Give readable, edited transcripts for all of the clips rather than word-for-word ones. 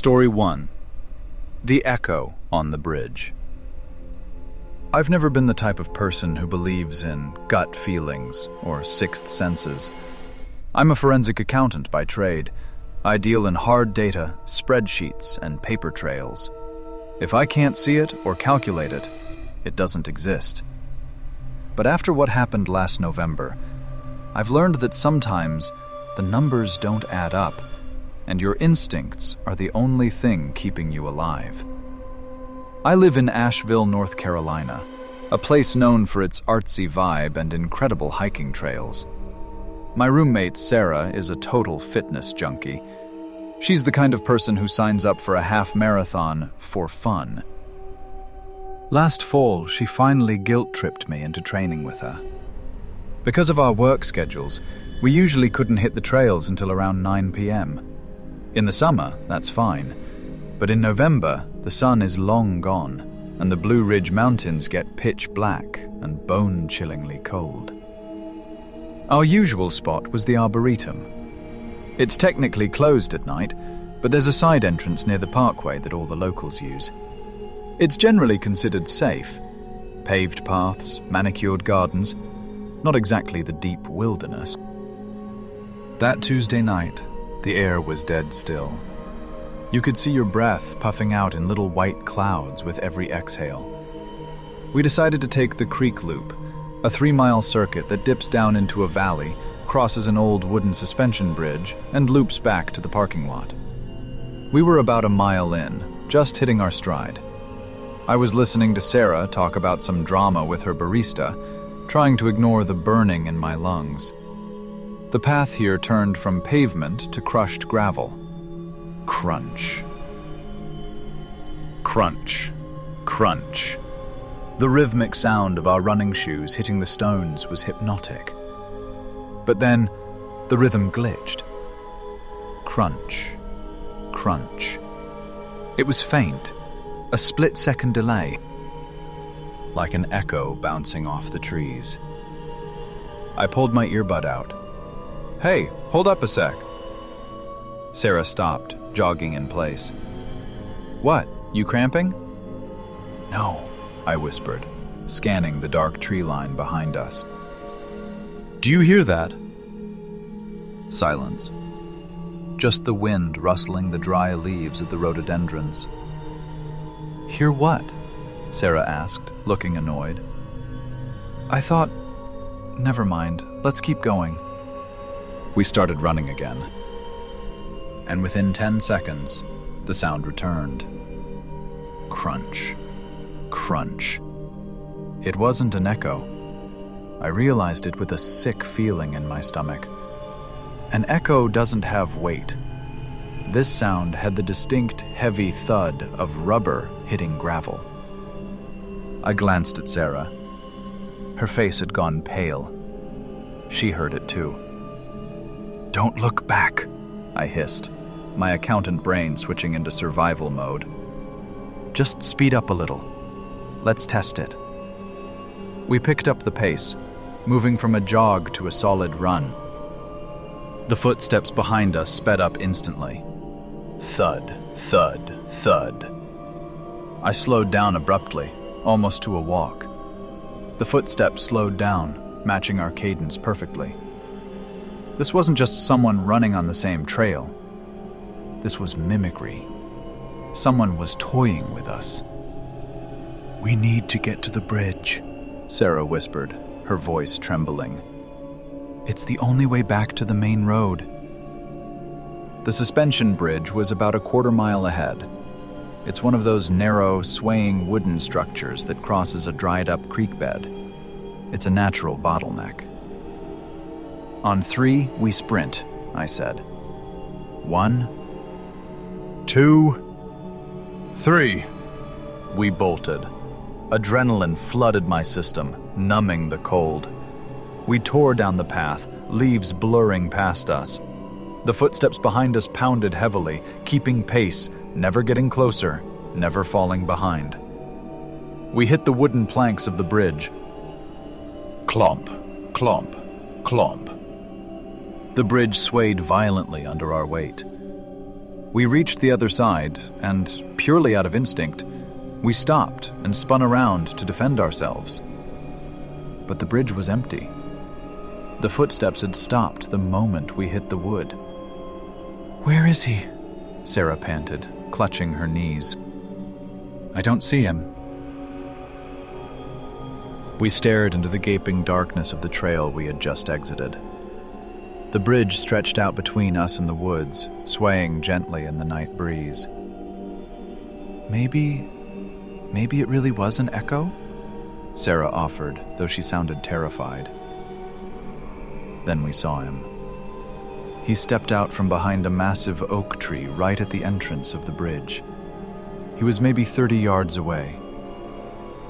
Story 1. The Echo on the Bridge. I've never been the type of person who believes in gut feelings or sixth senses. I'm a forensic accountant by trade. I deal in hard data, spreadsheets, and paper trails. If I can't see it or calculate it, it doesn't exist. But after what happened last November, I've learned that sometimes the numbers don't add up, and your instincts are the only thing keeping you alive. I live in Asheville, North Carolina, a place known for its artsy vibe and incredible hiking trails. My roommate, Sarah, is a total fitness junkie. She's the kind of person who signs up for a half marathon for fun. Last fall, she finally guilt-tripped me into training with her. Because of our work schedules, we usually couldn't hit the trails until around 9 p.m. In the summer, that's fine. But in November, the sun is long gone, and the Blue Ridge Mountains get pitch black and bone-chillingly cold. Our usual spot was the Arboretum. It's technically closed at night, but there's a side entrance near the parkway that all the locals use. It's generally considered safe. Paved paths, manicured gardens, not exactly the deep wilderness. That Tuesday night, the air was dead still. You could see your breath puffing out in little white clouds with every exhale. We decided to take the Creek Loop, a 3-mile circuit that dips down into a valley, crosses an old wooden suspension bridge, and loops back to the parking lot. We were about a mile in, just hitting our stride. I was listening to Sarah talk about some drama with her barista, trying to ignore the burning in my lungs. The path here turned from pavement to crushed gravel. Crunch. Crunch. Crunch. The rhythmic sound of our running shoes hitting the stones was hypnotic. But then, the rhythm glitched. Crunch. Crunch. It was faint, a split-second delay, like an echo bouncing off the trees. I pulled my earbud out. "Hey, hold up a sec." Sarah stopped, jogging in place. "What, you cramping?" "No," I whispered, scanning the dark tree line behind us. "Do you hear that?" Silence. Just the wind rustling the dry leaves of the rhododendrons. "Hear what?" Sarah asked, looking annoyed. I thought, never mind, let's keep going. We started running again. And within 10 seconds, the sound returned. Crunch. Crunch. It wasn't an echo. I realized it with a sick feeling in my stomach. An echo doesn't have weight. This sound had the distinct, heavy thud of rubber hitting gravel. I glanced at Sarah. Her face had gone pale. She heard it too. "Don't look back," I hissed, my accountant brain switching into survival mode. "Just speed up a little. Let's test it." We picked up the pace, moving from a jog to a solid run. The footsteps behind us sped up instantly. Thud, thud, thud. I slowed down abruptly, almost to a walk. The footsteps slowed down, matching our cadence perfectly. This wasn't just someone running on the same trail. This was mimicry. Someone was toying with us. "We need to get to the bridge," Sarah whispered, her voice trembling. "It's the only way back to the main road." The suspension bridge was about a quarter-mile ahead. It's one of those narrow, swaying wooden structures that crosses a dried-up creek bed. It's a natural bottleneck. "On 3, we sprint," I said. 1, 2, 3. We bolted. Adrenaline flooded my system, numbing the cold. We tore down the path, leaves blurring past us. The footsteps behind us pounded heavily, keeping pace, never getting closer, never falling behind. We hit the wooden planks of the bridge. Clomp, clomp, clomp. The bridge swayed violently under our weight. We reached the other side, and, purely out of instinct, we stopped and spun around to defend ourselves. But the bridge was empty. The footsteps had stopped the moment we hit the wood. "Where is he?" Sarah panted, clutching her knees. "I don't see him." We stared into the gaping darkness of the trail we had just exited. The bridge stretched out between us and the woods, swaying gently in the night breeze. Maybe it really was an echo?" Sarah offered, though she sounded terrified. Then we saw him. He stepped out from behind a massive oak tree right at the entrance of the bridge. He was maybe 30 yards away.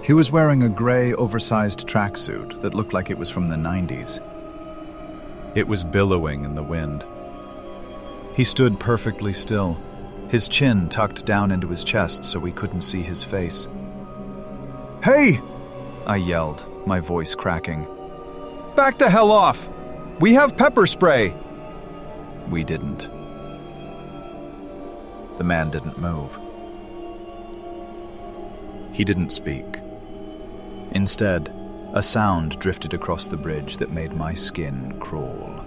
He was wearing a gray, oversized tracksuit that looked like it was from the 90s. It was billowing in the wind. He stood perfectly still, his chin tucked down into his chest so we couldn't see his face. "Hey!" I yelled, my voice cracking. "Back the hell off! We have pepper spray!" We didn't. The man didn't move. He didn't speak. Instead, a sound drifted across the bridge that made my skin crawl.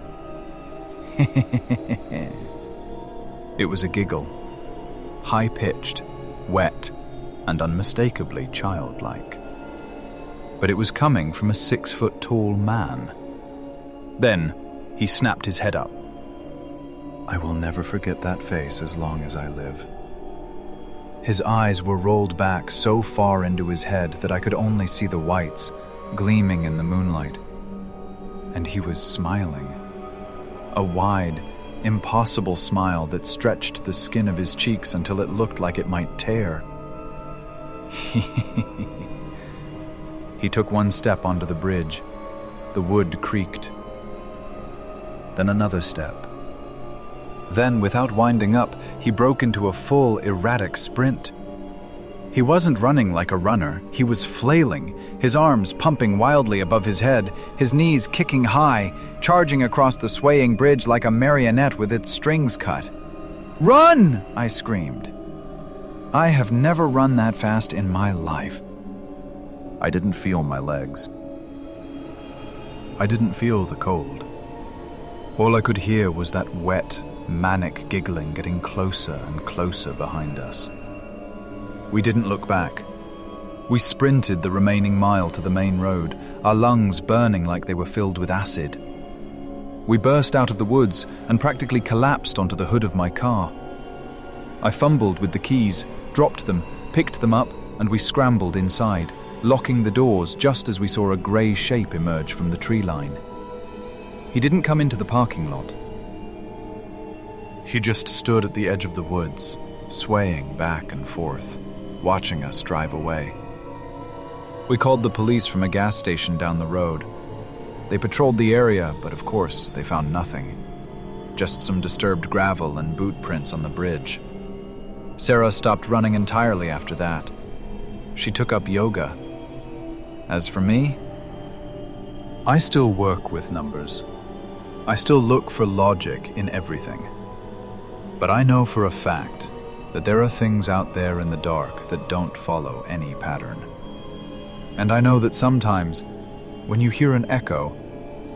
It was a giggle, high-pitched, wet, and unmistakably childlike. But it was coming from a 6-foot-tall man. Then, he snapped his head up. I will never forget that face as long as I live. His eyes were rolled back so far into his head that I could only see the whites gleaming in the moonlight. And he was smiling. A wide, impossible smile that stretched the skin of his cheeks until it looked like it might tear. He took one step onto the bridge. The wood creaked. Then another step. Then, without winding up, he broke into a full, erratic sprint. He wasn't running like a runner. He was flailing, his arms pumping wildly above his head, his knees kicking high, charging across the swaying bridge like a marionette with its strings cut. "Run!" I screamed. I have never run that fast in my life. I didn't feel my legs. I didn't feel the cold. All I could hear was that wet, manic giggling getting closer and closer behind us. We didn't look back. We sprinted the remaining mile to the main road, our lungs burning like they were filled with acid. We burst out of the woods and practically collapsed onto the hood of my car. I fumbled with the keys, dropped them, picked them up, and we scrambled inside, locking the doors just as we saw a grey shape emerge from the tree line. He didn't come into the parking lot. He just stood at the edge of the woods, swaying back and forth, watching us drive away. We called the police from a gas station down the road. They patrolled the area, but of course, they found nothing. Just some disturbed gravel and boot prints on the bridge. Sarah stopped running entirely after that. She took up yoga. As for me, I still work with numbers. I still look for logic in everything. But I know for a fact that there are things out there in the dark that don't follow any pattern. And I know that sometimes, when you hear an echo,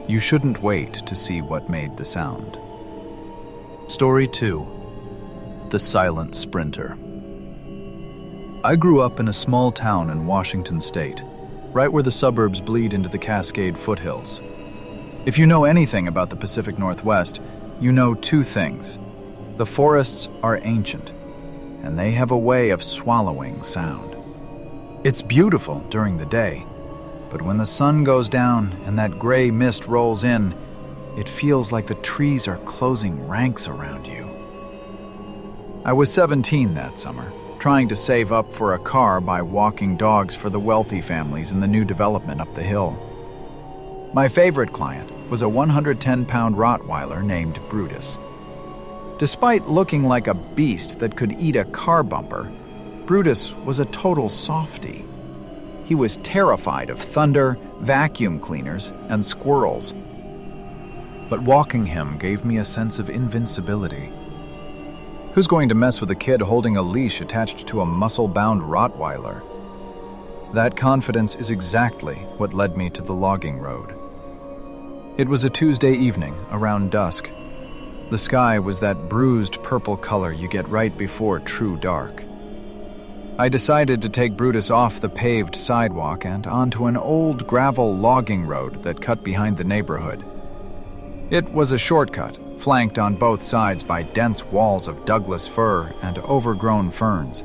you shouldn't wait to see what made the sound. Story 2. The Silent Sprinter. I grew up in a small town in Washington State, right where the suburbs bleed into the Cascade foothills. If you know anything about the Pacific Northwest, you know two things. The forests are ancient, and they have a way of swallowing sound. It's beautiful during the day, but when the sun goes down and that gray mist rolls in, it feels like the trees are closing ranks around you. I was 17 that summer, trying to save up for a car by walking dogs for the wealthy families in the new development up the hill. My favorite client was a 110-pound Rottweiler named Brutus. Despite looking like a beast that could eat a car bumper, Brutus was a total softie. He was terrified of thunder, vacuum cleaners, and squirrels. But walking him gave me a sense of invincibility. Who's going to mess with a kid holding a leash attached to a muscle-bound Rottweiler? That confidence is exactly what led me to the logging road. It was a Tuesday evening, around dusk. The sky was that bruised purple color you get right before true dark. I decided to take Brutus off the paved sidewalk and onto an old gravel logging road that cut behind the neighborhood. It was a shortcut, flanked on both sides by dense walls of Douglas fir and overgrown ferns.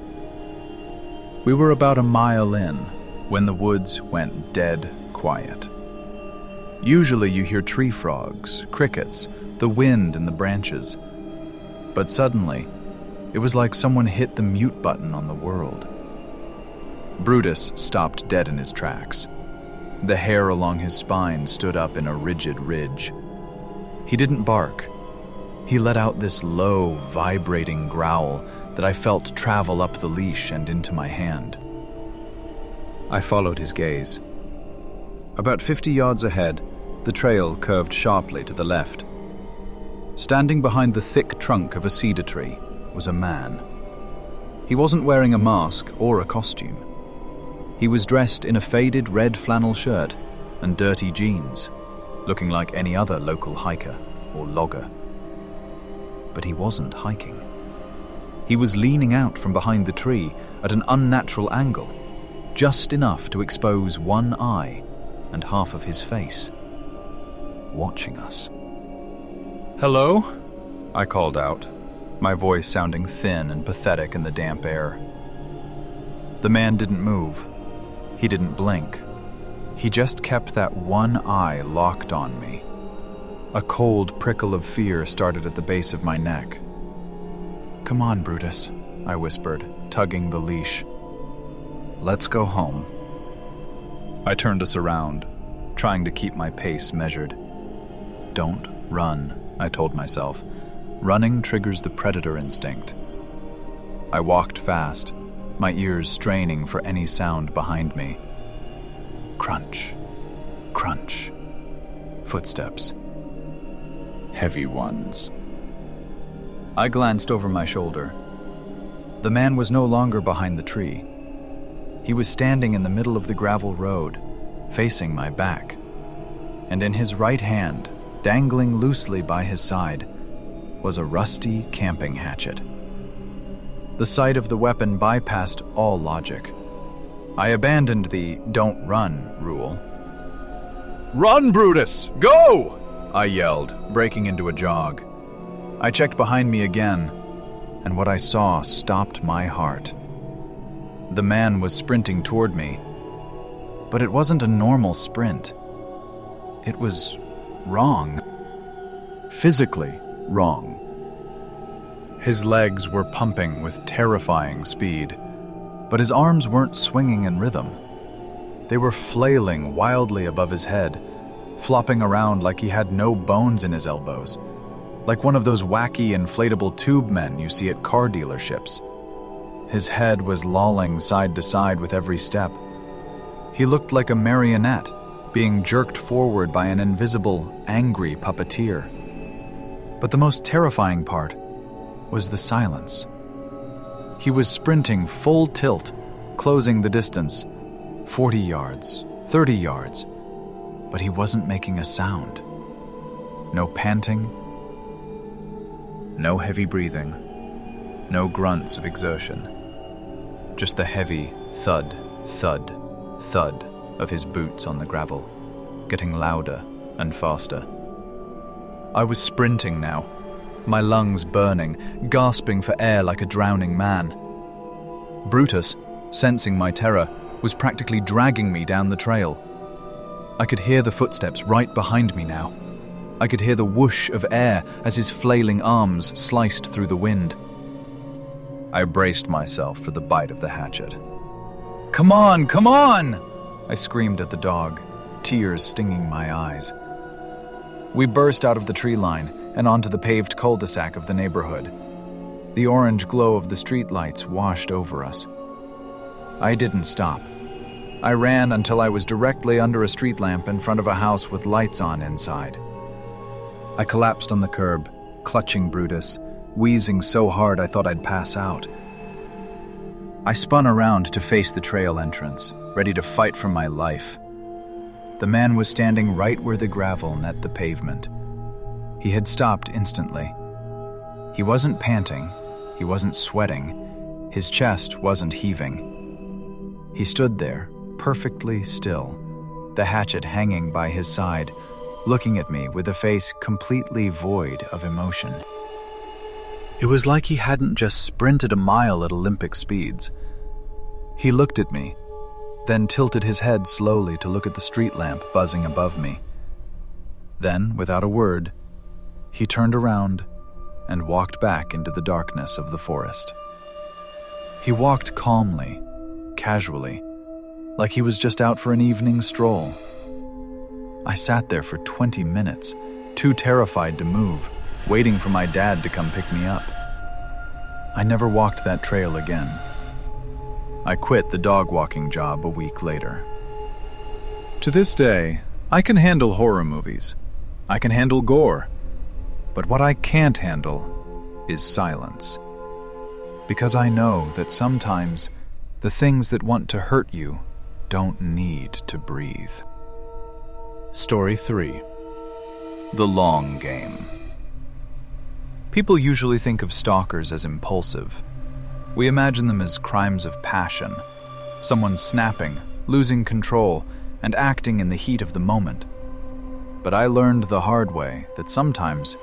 We were about a mile in when the woods went dead quiet. Usually you hear tree frogs, crickets, the wind in the branches. But suddenly, it was like someone hit the mute button on the world. Brutus stopped dead in his tracks. The hair along his spine stood up in a rigid ridge. He didn't bark. He let out this low, vibrating growl that I felt travel up the leash and into my hand. I followed his gaze. About 50 yards ahead, the trail curved sharply to the left. Standing behind the thick trunk of a cedar tree was a man. He wasn't wearing a mask or a costume. He was dressed in a faded red flannel shirt and dirty jeans, looking like any other local hiker or logger. But he wasn't hiking. He was leaning out from behind the tree at an unnatural angle, just enough to expose one eye and half of his face, watching us. "Hello?" I called out, my voice sounding thin and pathetic in the damp air. The man didn't move. He didn't blink. He just kept that one eye locked on me. A cold prickle of fear started at the base of my neck. "Come on, Brutus," I whispered, tugging the leash. "Let's go home." I turned us around, trying to keep my pace measured. "Don't run," I told myself. "Running triggers the predator instinct." I walked fast, my ears straining for any sound behind me. Crunch, crunch, footsteps. Heavy ones. I glanced over my shoulder. The man was no longer behind the tree. He was standing in the middle of the gravel road, facing my back. And in his right hand, dangling loosely by his side, was a rusty camping hatchet. The sight of the weapon bypassed all logic. I abandoned the "don't run" rule. "Run, Brutus! Go!" I yelled, breaking into a jog. I checked behind me again, and what I saw stopped my heart. The man was sprinting toward me, but it wasn't a normal sprint. It was wrong. Physically wrong. His legs were pumping with terrifying speed, but his arms weren't swinging in rhythm. They were flailing wildly above his head, flopping around like he had no bones in his elbows, like one of those wacky inflatable tube men you see at car dealerships. His head was lolling side to side with every step. He looked like a marionette being jerked forward by an invisible, angry puppeteer. But the most terrifying part was the silence. He was sprinting full tilt, closing the distance, 40 yards, 30 yards, but he wasn't making a sound. No panting, no heavy breathing, no grunts of exertion. Just the heavy thud, thud, thud of his boots on the gravel, getting louder and faster. I was sprinting now, my lungs burning, gasping for air like a drowning man. Brutus, sensing my terror, was practically dragging me down the trail. I could hear the footsteps right behind me now. I could hear the whoosh of air as his flailing arms sliced through the wind. I braced myself for the bite of the hatchet. "Come on, come on!" I screamed at the dog, tears stinging my eyes. We burst out of the tree line and onto the paved cul-de-sac of the neighborhood. The orange glow of the streetlights washed over us. I didn't stop. I ran until I was directly under a street lamp in front of a house with lights on inside. I collapsed on the curb, clutching Brutus, wheezing so hard I thought I'd pass out. I spun around to face the trail entrance, ready to fight for my life. The man was standing right where the gravel met the pavement. He had stopped instantly. He wasn't panting, he wasn't sweating, his chest wasn't heaving. He stood there, perfectly still, the hatchet hanging by his side, looking at me with a face completely void of emotion. It was like he hadn't just sprinted a mile at Olympic speeds. He looked at me, then tilted his head slowly to look at the street lamp buzzing above me. Then, without a word, he turned around and walked back into the darkness of the forest. He walked calmly, casually, like he was just out for an evening stroll. I sat there for 20 minutes, too terrified to move, waiting for my dad to come pick me up. I never walked that trail again. I quit the dog walking job a week later. To this day, I can handle horror movies. I can handle gore. But what I can't handle is silence. Because I know that sometimes the things that want to hurt you don't need to breathe. Story 3. The Long Game. People usually think of stalkers as impulsive. We imagine them as crimes of passion, someone snapping, losing control, and acting in the heat of the moment. But I learned the hard way that sometimes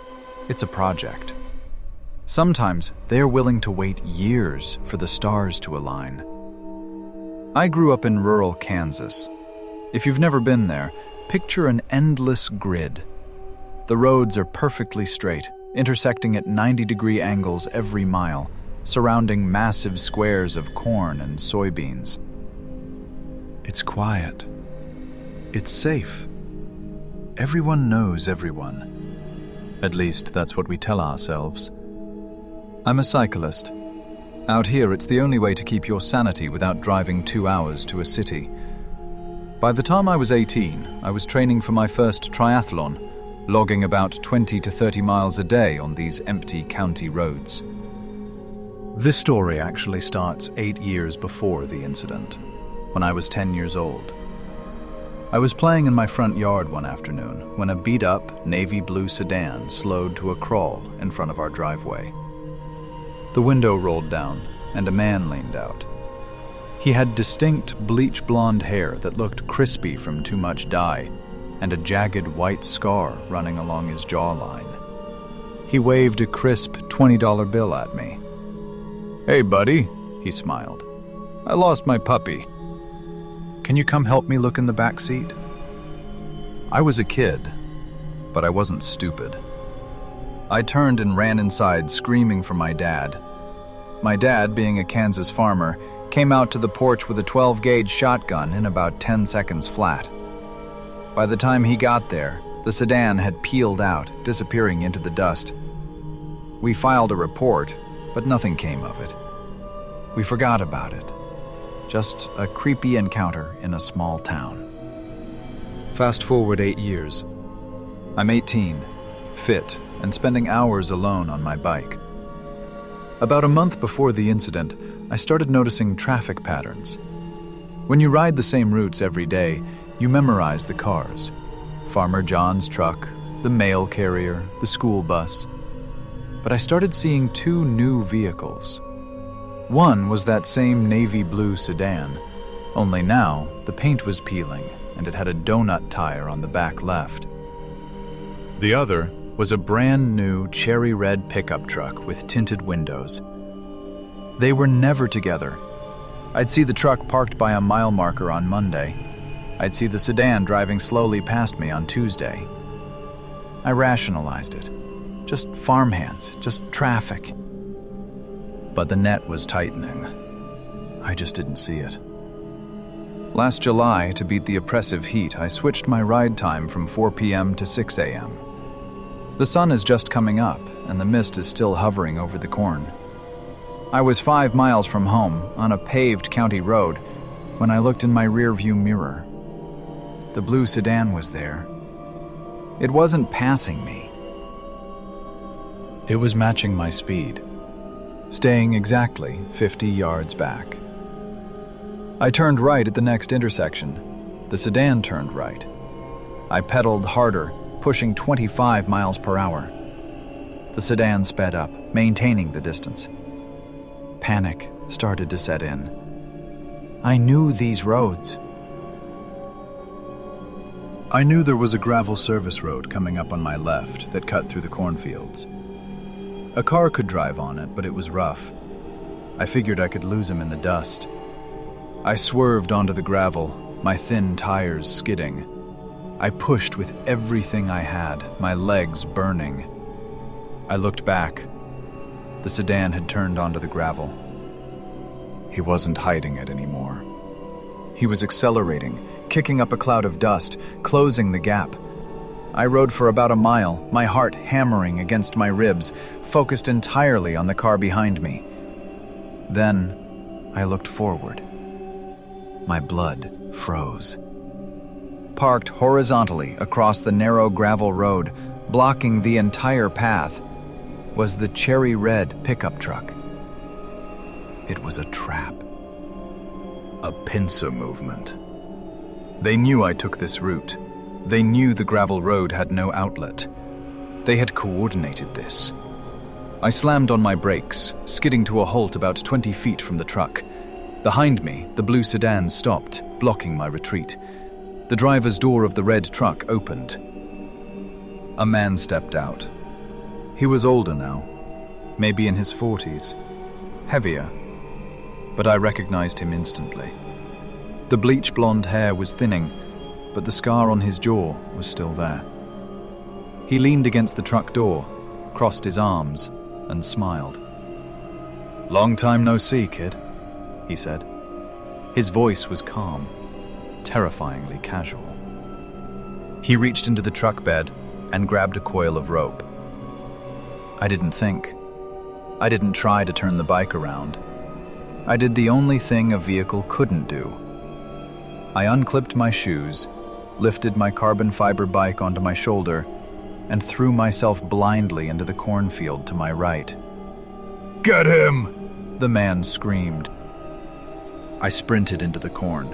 it's a project. Sometimes they are willing to wait years for the stars to align. I grew up in rural Kansas. If you've never been there, picture an endless grid. The roads are perfectly straight, intersecting at 90-degree angles every mile, surrounding massive squares of corn and soybeans. It's quiet. It's safe. Everyone knows everyone. At least that's what we tell ourselves. I'm a cyclist. Out here, it's the only way to keep your sanity without driving 2 hours to a city. By the time I was 18, I was training for my first triathlon, logging about 20 to 30 miles a day on these empty county roads. This story actually starts 8 years before the incident, when I was 10 years old. I was playing in my front yard one afternoon when a beat-up navy blue sedan slowed to a crawl in front of our driveway. The window rolled down, and a man leaned out. He had distinct bleach blonde hair that looked crispy from too much dye, and a jagged white scar running along his jawline. He waved a crisp $20 bill at me. "Hey, buddy," he smiled. "I lost my puppy. Can you come help me look in the back seat?" I was a kid, but I wasn't stupid. I turned and ran inside, screaming for my dad. My dad, being a Kansas farmer, came out to the porch with a 12-gauge shotgun in about 10 seconds flat. By the time he got there, the sedan had peeled out, disappearing into the dust. We filed a report, but nothing came of it. We forgot about it. Just a creepy encounter in a small town. Fast forward 8 years. I'm 18, fit, and spending hours alone on my bike. About a month before the incident, I started noticing traffic patterns. When you ride the same routes every day, you memorize the cars. Farmer John's truck, the mail carrier, the school bus. But I started seeing 2 new vehicles. One was that same navy blue sedan, only now the paint was peeling and it had a donut tire on the back left. The other was a brand new cherry red pickup truck with tinted windows. They were never together. I'd see the truck parked by a mile marker on Monday. I'd see the sedan driving slowly past me on Tuesday. I rationalized it. Just farmhands, just traffic. But the net was tightening. I just didn't see it. Last July, to beat the oppressive heat, I switched my ride time from 4 p.m. to 6 a.m. The sun is just coming up, and the mist is still hovering over the corn. I was 5 miles from home, on a paved county road, when I looked in my rearview mirror. The blue sedan was there. It wasn't passing me. It was matching my speed, staying exactly 50 yards back. I turned right at the next intersection. The sedan turned right. I pedaled harder, pushing 25 miles per hour. The sedan sped up, maintaining the distance. Panic started to set in. I knew these roads. I knew there was a gravel service road coming up on my left that cut through the cornfields. A car could drive on it, but it was rough. I figured I could lose him in the dust. I swerved onto the gravel, my thin tires skidding. I pushed with everything I had, my legs burning. I looked back. The sedan had turned onto the gravel. He wasn't hiding it anymore. He was accelerating, kicking up a cloud of dust, closing the gap. I rode for about a mile, my heart hammering against my ribs, focused entirely on the car behind me. Then, I looked forward. My blood froze. Parked horizontally across the narrow gravel road, blocking the entire path, was the cherry-red pickup truck. It was a trap. A pincer movement. They knew I took this route. They knew the gravel road had no outlet. They had coordinated this. I slammed on my brakes, skidding to a halt about 20 feet from the truck. Behind me, the blue sedan stopped, blocking my retreat. The driver's door of the red truck opened. A man stepped out. He was older now, maybe in his 40s, heavier, but I recognized him instantly. The bleach blonde hair was thinning, but the scar on his jaw was still there. He leaned against the truck door, crossed his arms, and smiled. "Long time no see, kid," he said. His voice was calm, terrifyingly casual. He reached into the truck bed and grabbed a coil of rope. I didn't think. I didn't try to turn the bike around. I did the only thing a vehicle couldn't do. I unclipped my shoes, lifted my carbon fiber bike onto my shoulder, and threw myself blindly into the cornfield to my right. "Get him!" the man screamed. I sprinted into the corn.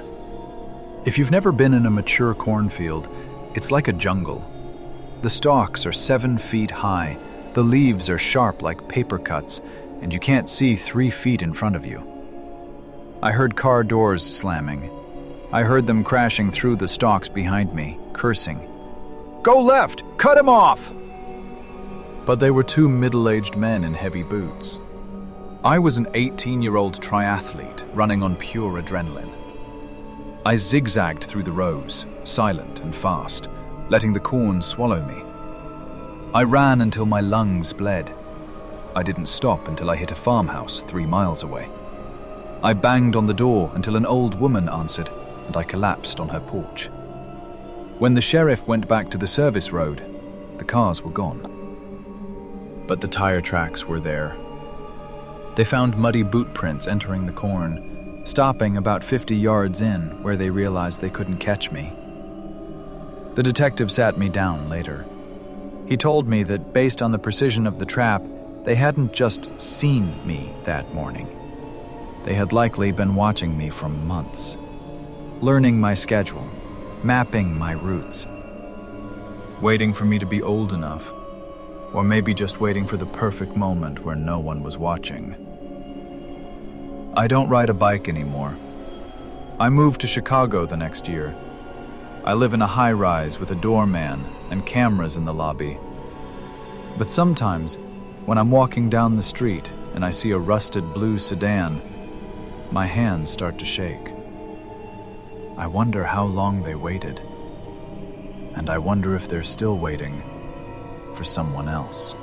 If you've never been in a mature cornfield, it's like a jungle. The stalks are 7 feet high, the leaves are sharp like paper cuts, and you can't see 3 feet in front of you. I heard car doors slamming. I heard them crashing through the stalks behind me, cursing. "Go left! Cut him off!" But they were 2 middle-aged men in heavy boots. I was an 18-year-old triathlete running on pure adrenaline. I zigzagged through the rows, silent and fast, letting the corn swallow me. I ran until my lungs bled. I didn't stop until I hit a farmhouse 3 miles away. I banged on the door until an old woman answered, and I collapsed on her porch. When the sheriff went back to the service road, the cars were gone. But the tire tracks were there. They found muddy boot prints entering the corn, stopping about 50 yards in where they realized they couldn't catch me. The detective sat me down later. He told me that based on the precision of the trap, they hadn't just seen me that morning. They had likely been watching me for months, learning my schedule, mapping my routes, waiting for me to be old enough, or maybe just waiting for the perfect moment where no one was watching. I don't ride a bike anymore. I moved to Chicago the next year. I live in a high-rise with a doorman and cameras in the lobby. But sometimes, when I'm walking down the street and I see a rusted blue sedan, my hands start to shake. I wonder how long they waited. And I wonder if they're still waiting for someone else.